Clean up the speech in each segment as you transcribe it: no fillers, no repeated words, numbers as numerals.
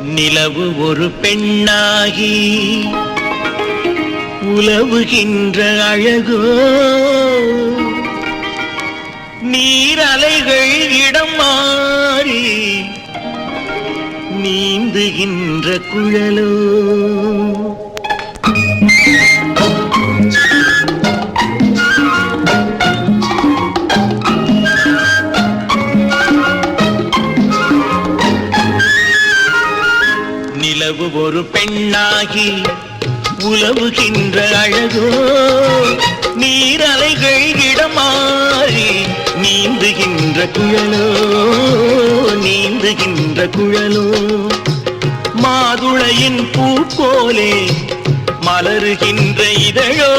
நிலவு ஒரு பெண்ணாகி உலவுகின்ற அழகோ, நீரலைகள் இடம் மாறி நீந்துகின்ற குழலோ. நிலவு ஒரு பெண்ணாகி உலவுகின்ற அழகோ, நீரலைகள் இடமாறி நீந்துகின்ற குழலோ, நீந்துகின்ற குழலோ. மாதுளையின் பூ போலே மலருகின்ற இதழோ,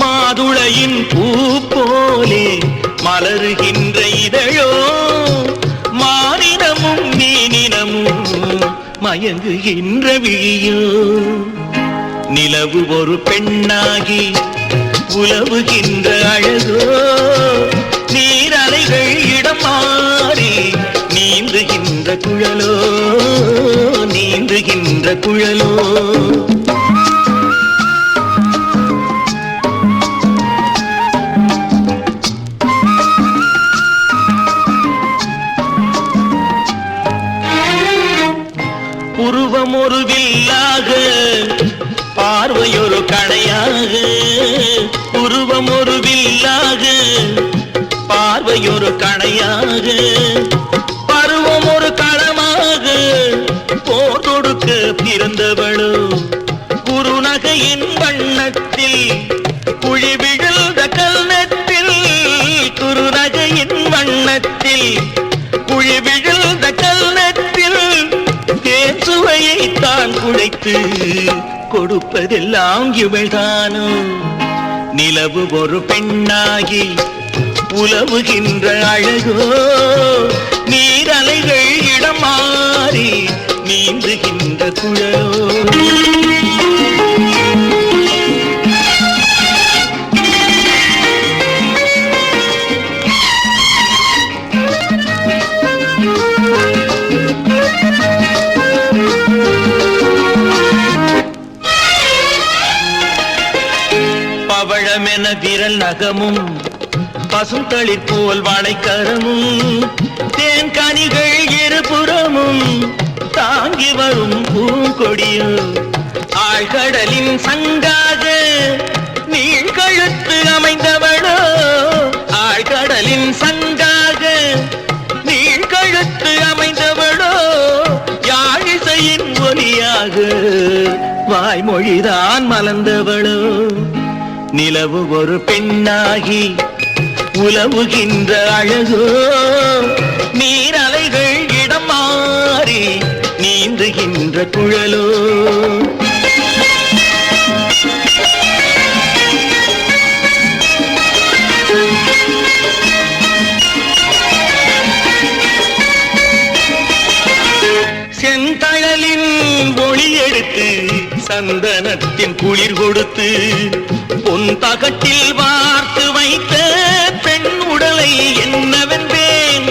மாதுளையின் பூ போலே மலருகின்ற இதழோ, மானினமும் மீனினமும் மயங்குகின்ற விழியோ. நிலவு ஒரு பெண்ணாகி உலவுகின்ற அழகோ, நீரலைகள் இடம் மாறி நீந்துகின்ற குழலோ, நீந்துகின்ற குழலோ. உருவம் ஒரு வில்லாக, பார்வையொரு கணையாக. உருவம் ஒரு வில்லாக, பார்வையொரு கணையாக. பருவம் ஒரு களமாக, போர் தொடுக்க பிறந்தவளோ. குறுநகையின் வண்ணத்தில் குழி விழுந்த கல்நத்தில், குறுநகையின் வண்ணத்தில் குழி விழுந்த கல்நத்தில் சுவையை தான் குழைத்து கொடுப்பதெல்லாம் இவள்தானோ. நிலவு ஒரு பெண்ணாகி உலவுகின்ற அழகோ, நீரலைகள் இடம் மாறி நீந்துகின்ற குழலோ. பவழமென விரல் நகமும், பசுந்தளிர் போல் வாழைக்கரமும், தேன்கனிகள் இருபுறமும் தாங்கி வரும் பூங்கொடியோ. ஆழ்கடலின் சங்காக நீழ்கழுத்து அமைந்தவளோ, ஆழ்கடலின் சங்காக நீழ்கழுத்து அமைந்தவளோ. யாழிசையின் ஒலியாக வாய்மொழிதான் மலர்ந்தவளோ. நிலவு ஒரு பெண்ணாகி உலவுகின்ற அழகோ, நீரலைகள் இடம் மாறி நீந்துகின்ற குழலோ. செந்தழலின் ஒளி எடுத்து சந்தனத்தின் குளிர் கொடுத்து, பொன் தகட்டில் வார்த்து வைத்த பெண் உடலை என்னவென்பேன்.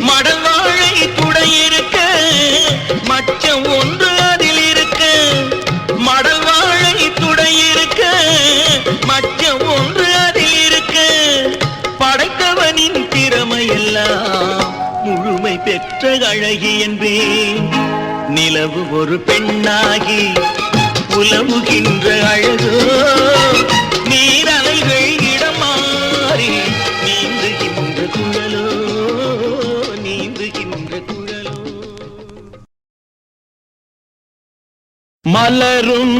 மடல் வாழை துடையிருக்க மச்சம் ஒன்று அதில் இருக்க, மடல் வாழை துடையிருக்க மச்சம் ஒன்று அதில் இருக்க. படைத்தவனின் திறமையெல்லாம் முழுமை பெற்ற அழகி என்பேன். நிலவு ஒரு பெண்ணாகி உலவுகின்ற அழகோ, நீரலைகள் இடம் மாறி நீந்துகின்ற குழலோ, நீந்துகின்ற குழலோ. மலரும்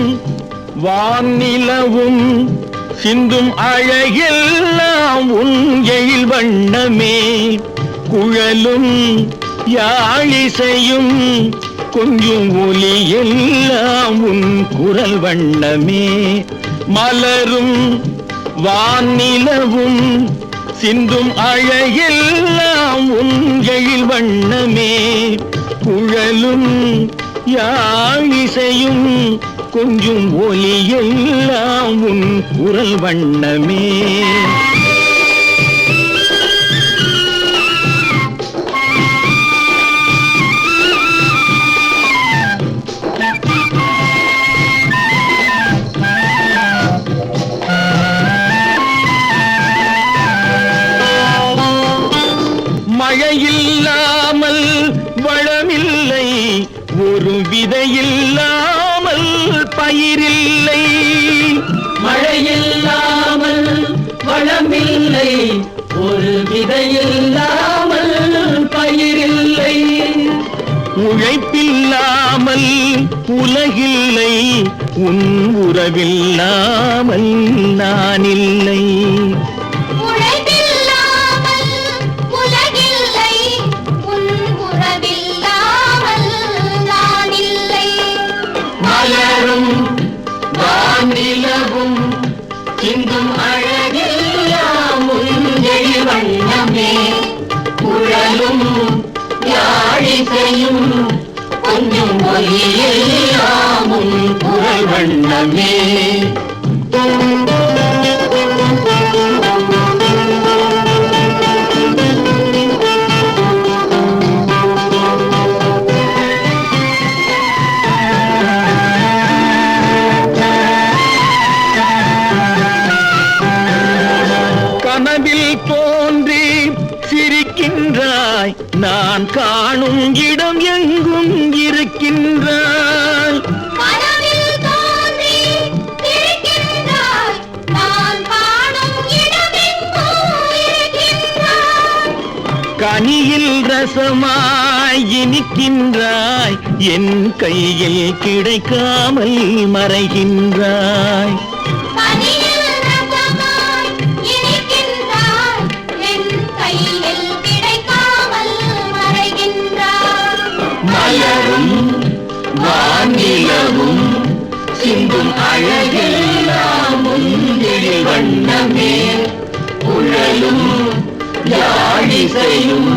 வானிலவும் சிந்தும் அழகெல்லாம் உன் எழில் வண்ணமே. குழலும் யாழிசையும் கொஞ்சம் ஒலி எல்லாம் உன் குரல் வண்ணமே. மலரும் வானிலவும் சிந்தும் அழகெல்லாம் உன் எழில் வண்ணமே. குழலும் யாழிசையும் கொஞ்சம் ஒலி எல்லாம் உன் குரல் வண்ணமே. மழையில்லாமல் பயிரில்லை, மழையில்லாமல் வளமில்லை, ஒரு விதையில்லாமல் பயிரில்லை. உழைப்பில்லாமல் உலகில்லை, உன் உறவில்லாமல் நான் இல்லை. உழைப்பில்லாமல் உலகில்லை, உன் உறவில்லாமல் நான் இல்லை. மலரும் வானிலவும் சிந்தும் அழகெல்லாம் உன்னை வண்ணமே. குழலும் யாழிசையும் கொஞ்சம் ஒலியெல்லாம் உன் குரல் வண்ணமே. கனவில் தோன்றி சிரிக்கின்றாய், நான் காணும் இடம் எங்கும் இருக்கின்றாய். கனவில் தோன்றி சிரிக்கின்றாய், நான் காணும் இடமெங்கும் இருக்கின்றாய். கனியில் ரசமாய் இனிக்கின்றாய், என் கையில் கிடைக்காமல் மறைகின்றாய். கனியில் ரசமாய் இனிக்கின்றாய், என் கையில் கிடைக்காமல் மறைகின்றாய். மலரும் வானிலவும் சிந்தும் அழகெல்லாம் உன்னை வண்ணமே. குழலும் யாழிசையும்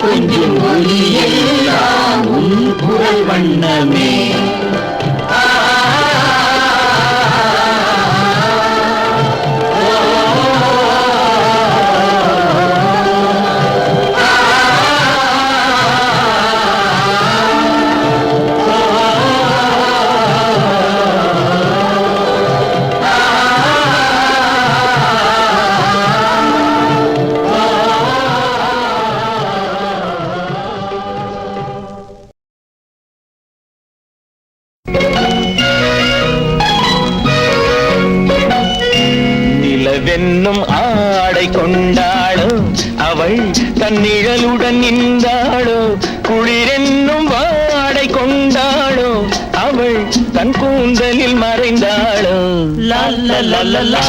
கொஞ்சம் ஒலியெல்லாம் உன் குரல் வண்ணமே. நிலவென்னும் ஆடை கொண்டாளோ, அவள் தன் நிழலுடன் நின்றாளோ. குளிரென்னும் வாடை கொண்டாளோ, அவள் தன் கூந்தலில் மறைந்தாளோ. லா லா லா லா லா.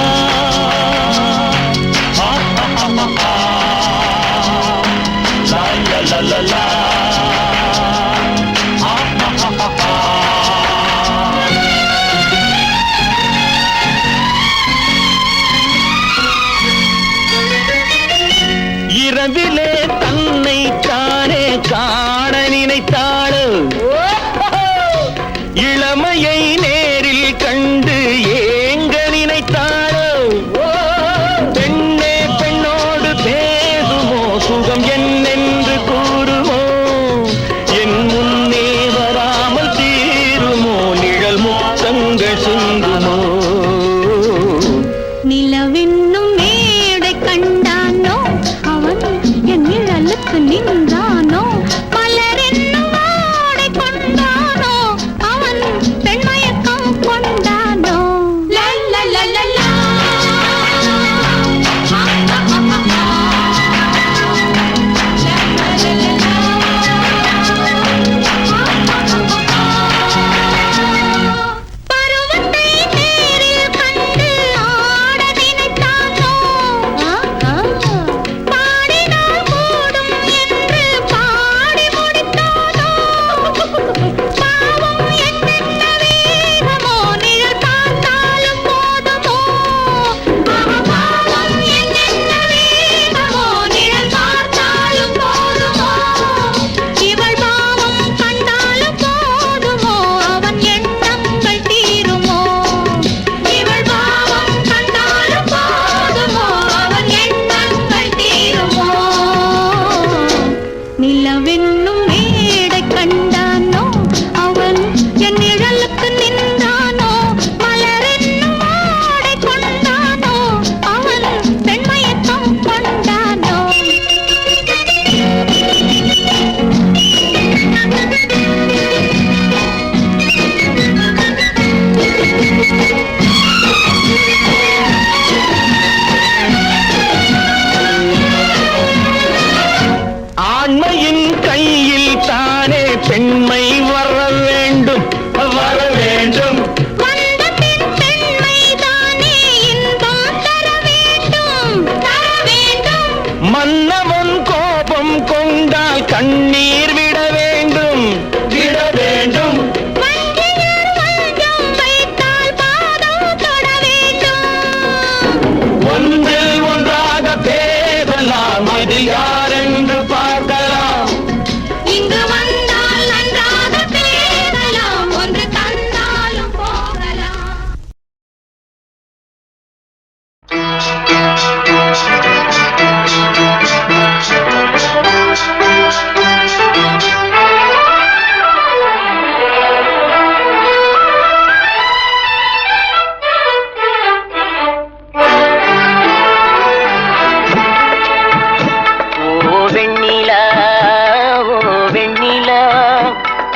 லா லா லா லா லா. இரவிலே தன்னை தானே காண நினைத்தாளோ, இளமையை நேரில் கண்டு ஏங்க நினைத்தாளோ. பெண்ணே பெண்ணோடு பேசுமோ, சுகம் என்னென்று கூறுமோ.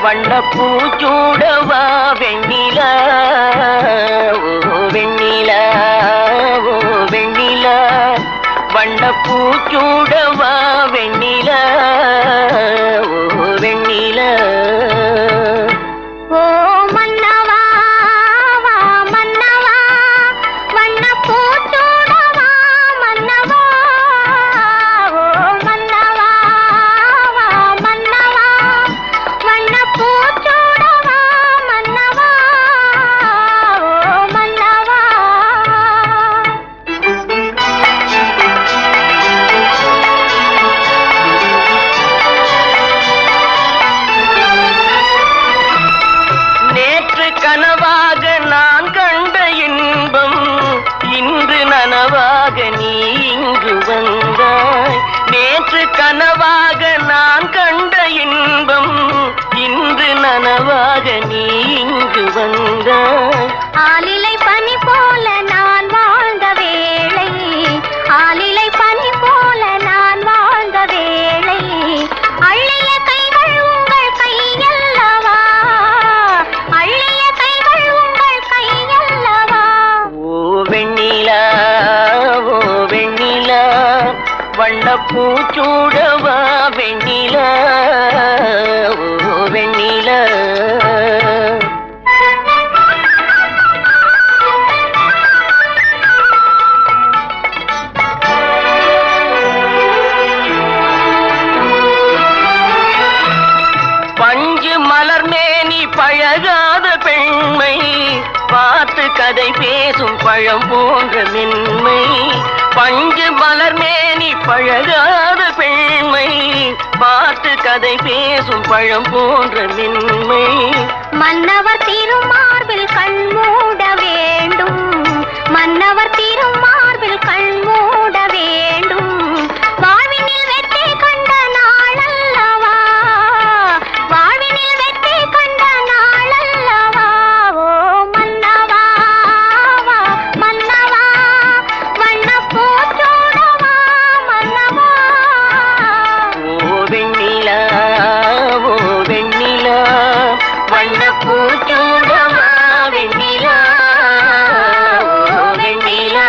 வண்ணப்பூச்சூடவா வெண்ணிலா ஓ வெண்ணிலா ஓ வெண்ணிலா வண்ணப்பூச்சூடவா வெண்ணிலா ஓ வெண்ணிலா ஓ மன்னவா வா மன்னவா வண்ணப்பூச்சூடவா மன்னவா ஓ மன்னவா வா மன்னவா வண்ணப்பூச்சூடவா மன்னவா ஓ மன்னவா கனவாக நான் கண்ட இன்பம் இன்று நனவாக நீ இங்கு வந்தாய் நேற்று கனவாக நான் கண்ட இன்பம் இன்று நனவாக நீ இங்கு வந்தாய் ஆலிலை பனி போல நான் வாழ்ந்த வேளை ஆலிலை பனி போல நான் வாழ்ந்த வேளை அள்ளிய கைகள் உங்கள் கையல்லவா அள்ளிய கைகள் உங்கள் கையல்லவா ஓ வெண்ணிலா ஓ வெண்ணிலா வண்ணப்பூச்சூடவா வெண்ணிலா ஓ வெண்ணிலா பஞ்சு மலர் மேனி பழகாத பெண்மை பார்த்து கதை பேசும் பழம் போன்ற மென்மை பஞ்சு மலர் மேனி பழகாத பெண்மை பார்த்து கதை பேசும் பழம் போன்ற மென்மை மன்னவர் திருமார்பில் கண் மூட வேண்டும் மன்னவர் திருமார்பில் கண் மூட வேண்டும் வாழ்வினில் வெற்றி கண்ட நாளல்லவா வாழ்வினில் வெற்றி கண்ட நாளல்லவா ஓ மன்னவா வா மன்னவா வண்ணப்பூச்சூடவா மன்னவா ஓ வெண்ணிலா ஓ வெண்ணிலா வண்ணப்பூச்சூடவா வெண்ணிலா ஓ வெண்ணிலா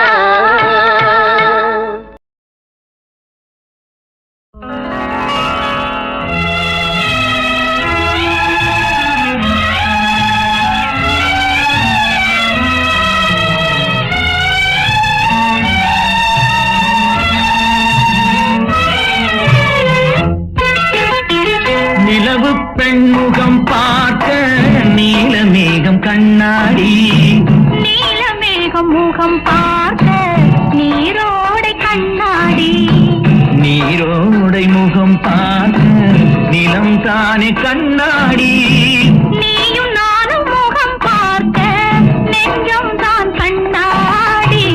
நிலவு பெண்முகம் பார்க்க நீலமேகம் கண்ணாடி நீலமேகம் முகம் பார்க்க நீரோடை கண்ணாடி நீரோடை முகம் பார்க்க நிலம் தானே கண்ணாடி நீயும் நானும் முகம் பார்க்க நெஞ்சம் தான் கண்ணாடி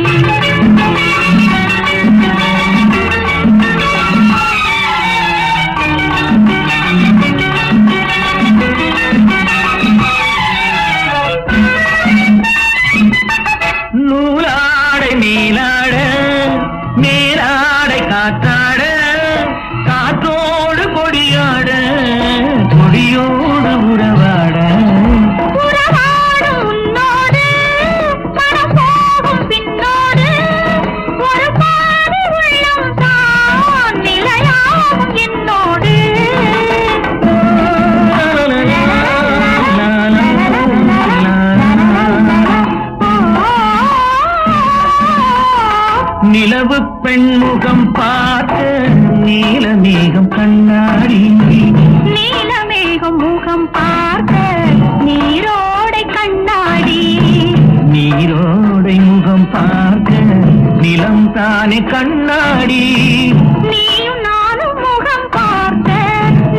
நூலாடை மேலாட மேலாடை காத்தாட காத்தோடு கொடியாட கொடியோடு உறவாட உறவாடும் உன்னோடு மனம் போகும் பின்னோடு ஒரு பாதி உள்ளம் தான் நிலையாகும் என்னோடு நிலவு பெண்முகம் பார்த்து நீலமேகம் கண்ணாடி நீலமேகம் முகம் பார்க்க நீரோடை கண்ணாடி நீரோடை முகம் பார்க்க நிலம் தானே கண்ணாடி நீயும் நானும் முகம் பார்க்க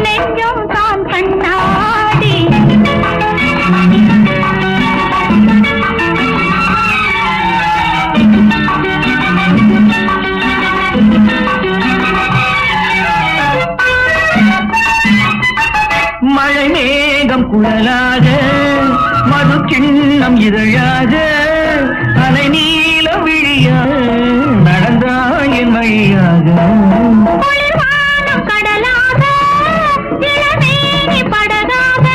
நெஞ்சம் தான் கண்ணாடி மழை மேகம் குழலாக மது கிண்ணம் இதழாக அலை நீல விழியாக நடந்தாயின் வழியாக குளிர்வானம் கடலாக இளமேனி படகாக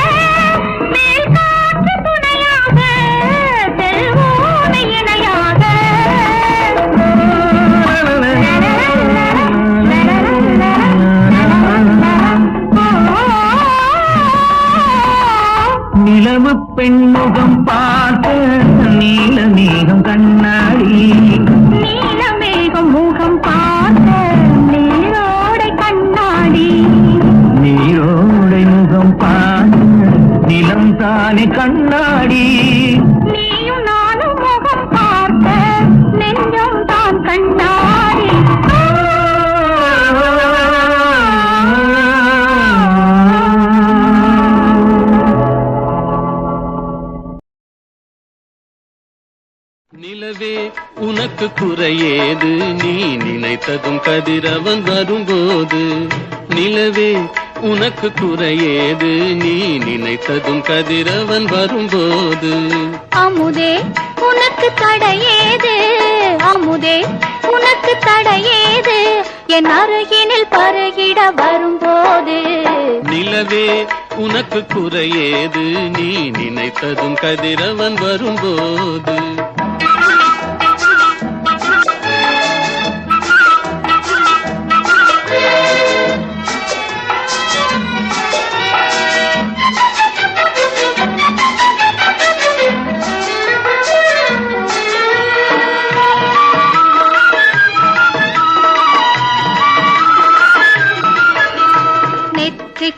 நிலவு பெண்முகம் பார்த்த நீல மேகம் கண்ணாடி நீலமேகம் முகம் பார்த்த நீரோடை கண்ணாடி நீரோடை முகம் பார்த்த நிலம் தானே கண்ணாடி நீயும் நானும் முகம் பார்த்த நெஞ்சம் தான் கண்ணாடி நிலவே உனக்கு குறையேது நீ நினைத்ததும் கதிரவன் வரும்போது நிலவே உனக்கு குறையேது நீ நினைத்ததும் கதிரவன் வரும்போது அமுதே உனக்கு தடையேது அமுதே உனக்கு தடையேது என் அருகினில் பருகிட வரும்போது நிலவே உனக்கு குறையேது நீ நினைத்ததும் கதிரவன் வரும்போது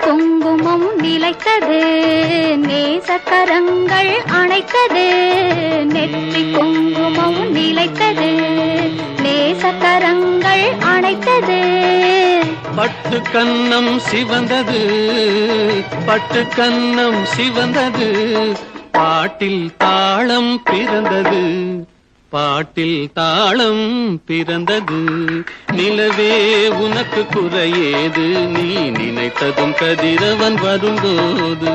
குங்குமம் நிலைத்தது நேசக்கரங்கள் அணைத்தது நெற்றி குங்குமம் நிலைத்தது நேசக்கரங்கள் அணைத்தது பட்டு கன்னம் சிவந்தது பட்டு கன்னம் சிவந்தது பாட்டில் தாளம் பிறந்தது பாட்டில் தாளம் பிறந்தது நிலவே உனக்கு குறையேது நீ நினைத்ததும் கதிரவன் வரும்போது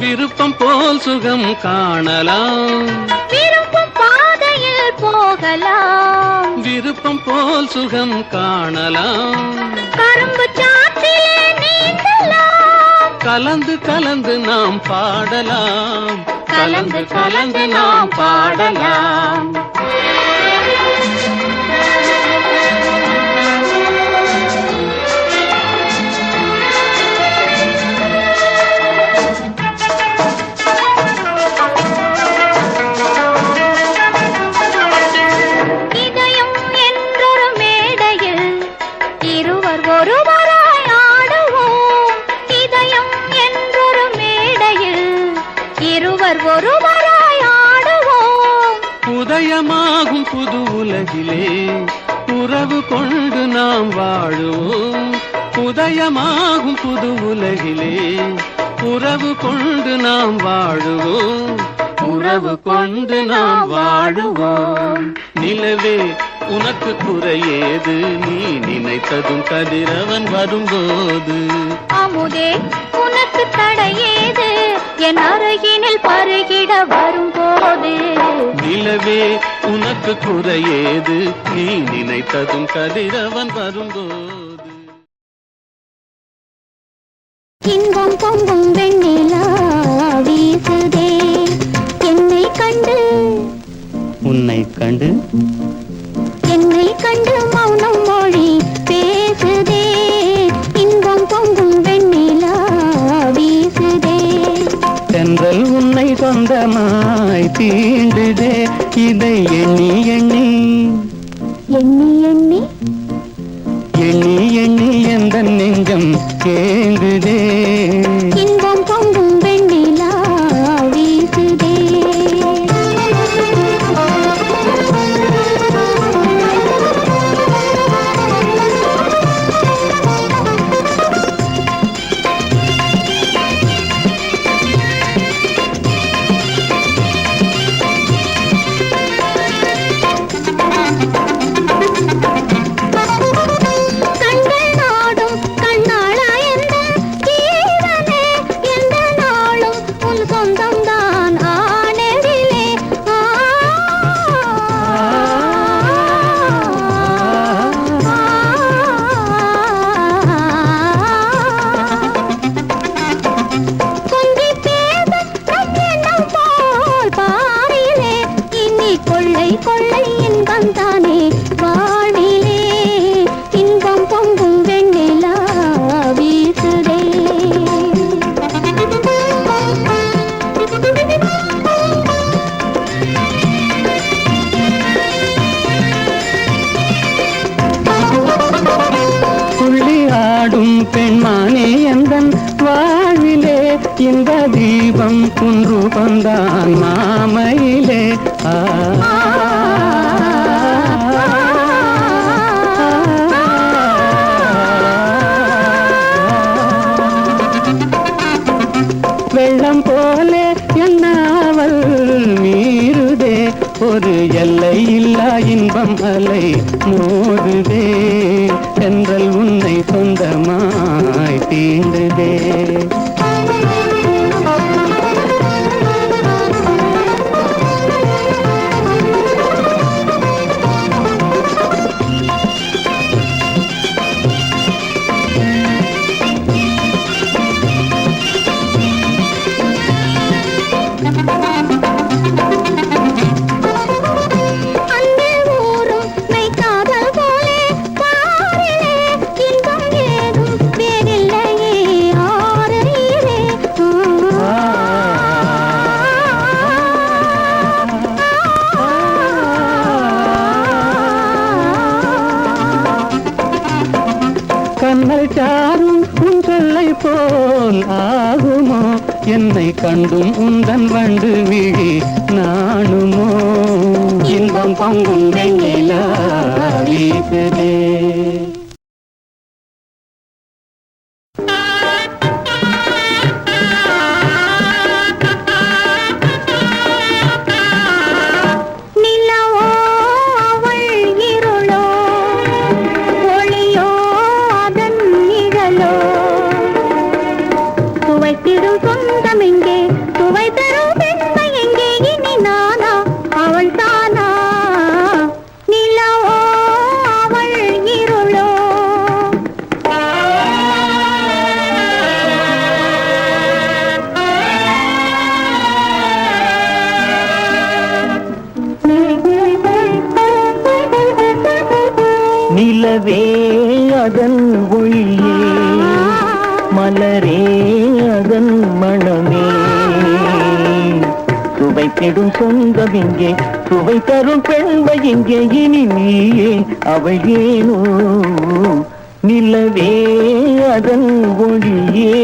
விருப்பம் போல் சுகம் காணலாம் விருப்பம் பாதையில் போகலாம் விருப்பம் போல் சுகம் காணலாம் கரும்பு சாற்றிலே நீந்தலாம் கலந்து கலந்து நாம் பாடலாம் கலந்து கலந்து நாம் பாடலாம் ஒருவராய் ஆடுவோம் உதயமாகும் புது உலகிலே உறவு கொண்டு நாம் வாழுவோம் உதயமாகும் புது உலகிலே உறவு கொண்டு நாம் வாழுவோம் உறவு கொண்டு நாம் வாழுவோம் நிலவே உனக்கு குறையேது நீ நினைத்ததும் கதிரவன் வரும்போது அமுதே உனக்கு தடையேது என் அருகினில் பருகிட வரும்போது நிலவே உனக்கு குறையேது நீ நினைத்ததும் கதிரவன் வரும்போது இன்பம் பொங்கும் வெண்ணிலா வீசுதே என்னை கண்டு உன்னை கண்டு என்னை கண்டு மௌனம் மொழி பேசுதே இன்பம் பொங்கும் வெண்ணிலா வீசுதே தென்றல் உன்னை சொந்தமாய் தீண்டுதே இதை எண்ணி எண்ணி எண்ணி எண்ணி எண்ணி எண்ணி எந்த நெஞ்சம் கேங்குதே இன்பம் பொங்கும் வெண்ணிலா வீசுதே இந்த தீபம் குன்று கொண்டான் மாமையிலே வெள்ளம் போலே என்னாவல் மீறுதே ஒரு எல்லை இல்லா இன்பம் அலை மோதுதே தென்றல் உன்னை சொந்தமாய் தீண்டுதே கண்ணல் சாரும் உன் சொல்லை போல் ஆகுமோ என்னை கண்டும் உந்தன் வண்டு விழி நாணுமோ இன்பம் பொங்கும் வெண்ணிலா வீசுதே நிலவே அதன் ஒளியே மலரே அதன் மணமே சுவைத்திடும் சொந்தம் இங்கே சுவை தரும் பெண்மை இங்கே இனி நீயே அவள் ஏனோ நிலவே அதன் ஒளியே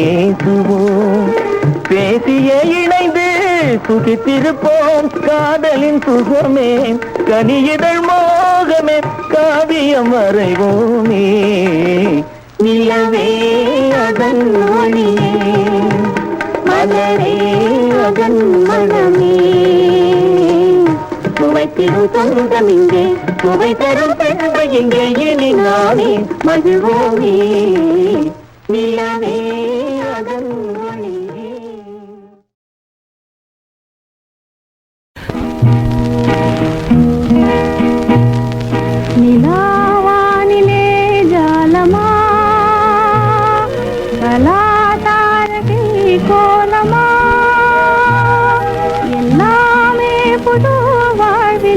பேசுவோம் பேசிய இணைந்து சுகித்திருப்போம் காதலின் சுகமே கனியிதழ் மோகமே காவியம் வரைவோமே நிலவே அதன் ஒளியே மலரே அதன் மனமே சுவைத்திடும் சொந்தம் இங்கே சுவை தரும் பெண்மை இங்கே இனி நானே மகிழ்வோமே நிலவே அதன் ஒளியே நிலாவானிலே ஜாலமா கலாதாரகை கோலமா எல்லாமே புது வாழ்வி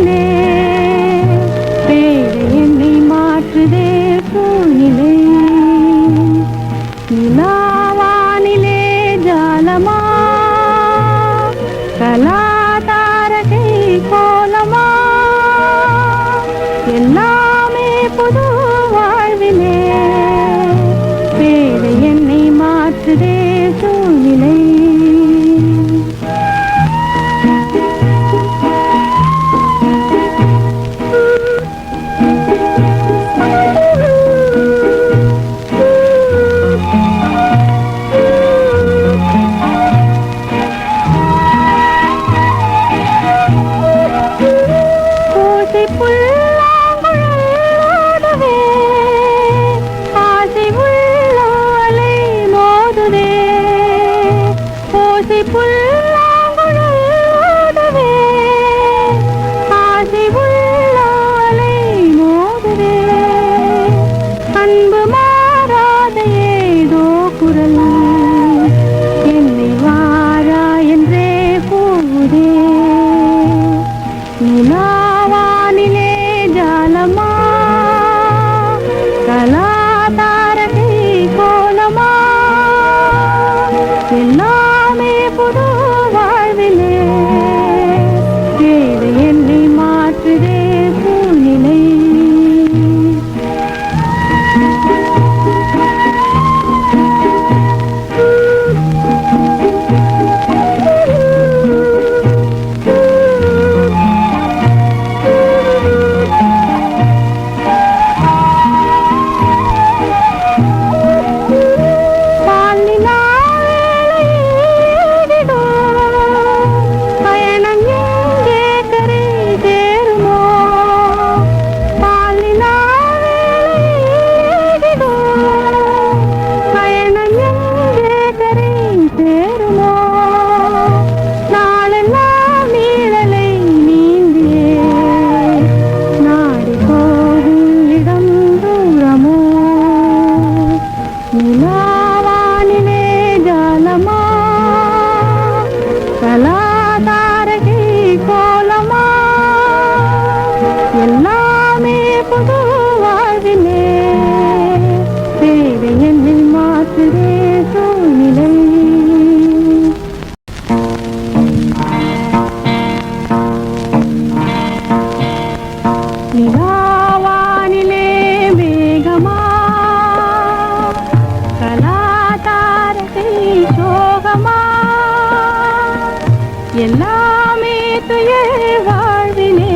எல்லாமே துயர் வாழ்விலே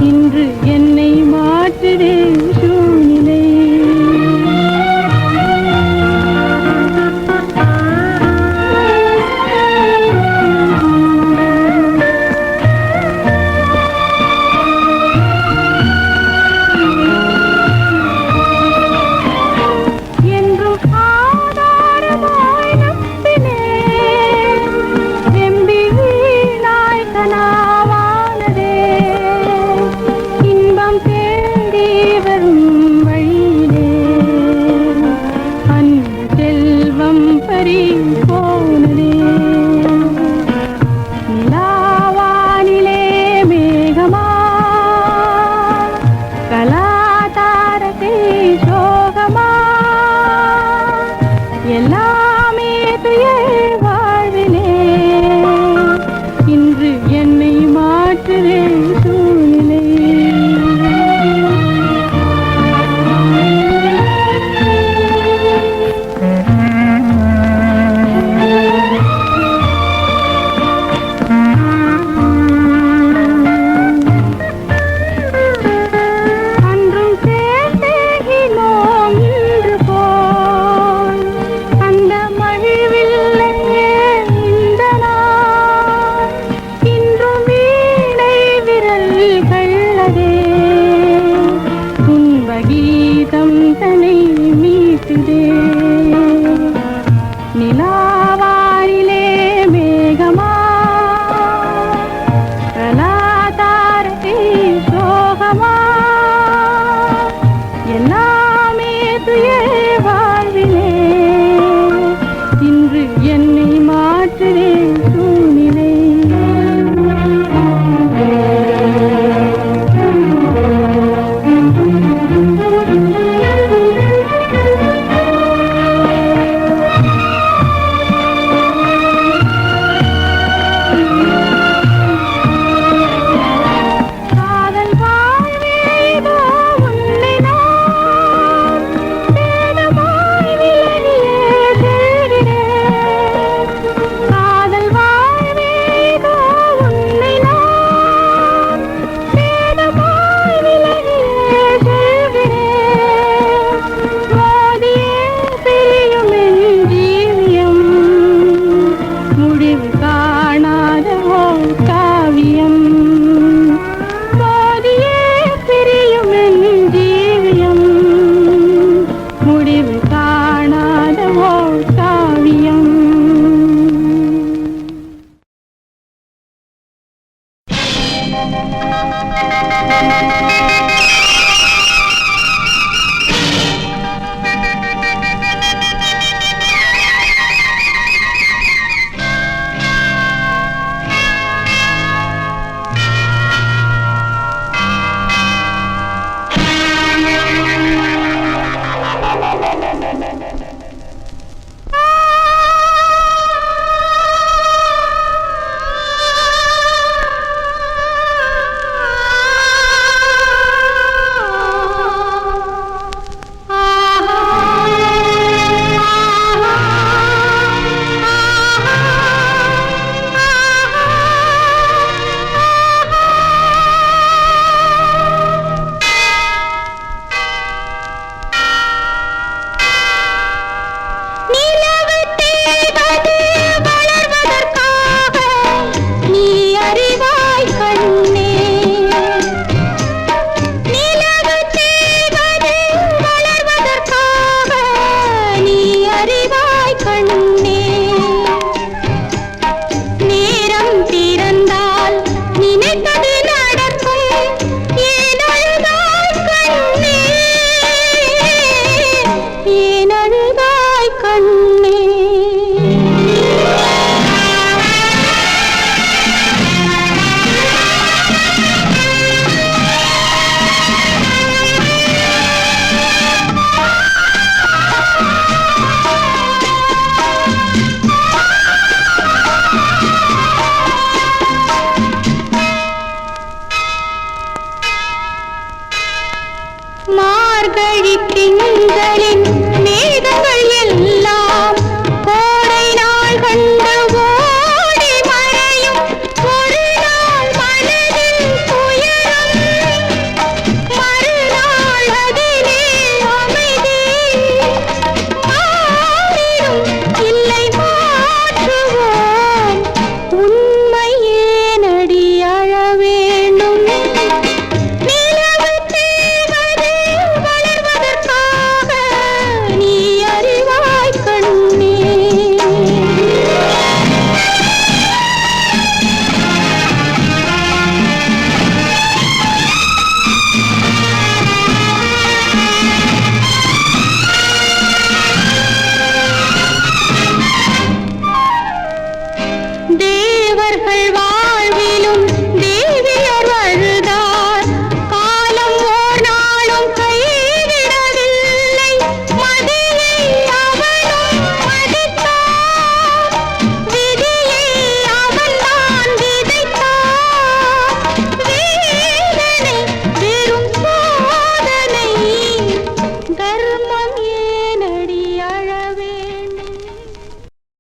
இன்று என்னை மாற்றுதே சூழ்நிலை. என்றும் ஆதாரமாய் நம்பினேன், நம்பி வீணாய் கனாவானதே. இன்பம் தேடி வரும் வழியிலே அன்பு செல்வம் பறி போனதே. நிலாவானிலே மேகமா கலாதாரத்தை சோகமா எல்லாமே துயர் வாழ்விலே இன்று என்னை மாற்றுதே சூழ்நிலை. அன்றும் சேர்த்தேகினோம் இன்று போல் அந்த மகிழ்வில்லையே இந்த நாள். இன்றும் வீணை விரல் கள்ளதே, துன்ப கீதம் தன்னை மீட்டுதே. நிலாவானிலே மேகமா கலாதாரத்தை சோகமா எல்லாமே துயர் வாழ்விலே இன்று என்னை மாற்றுதே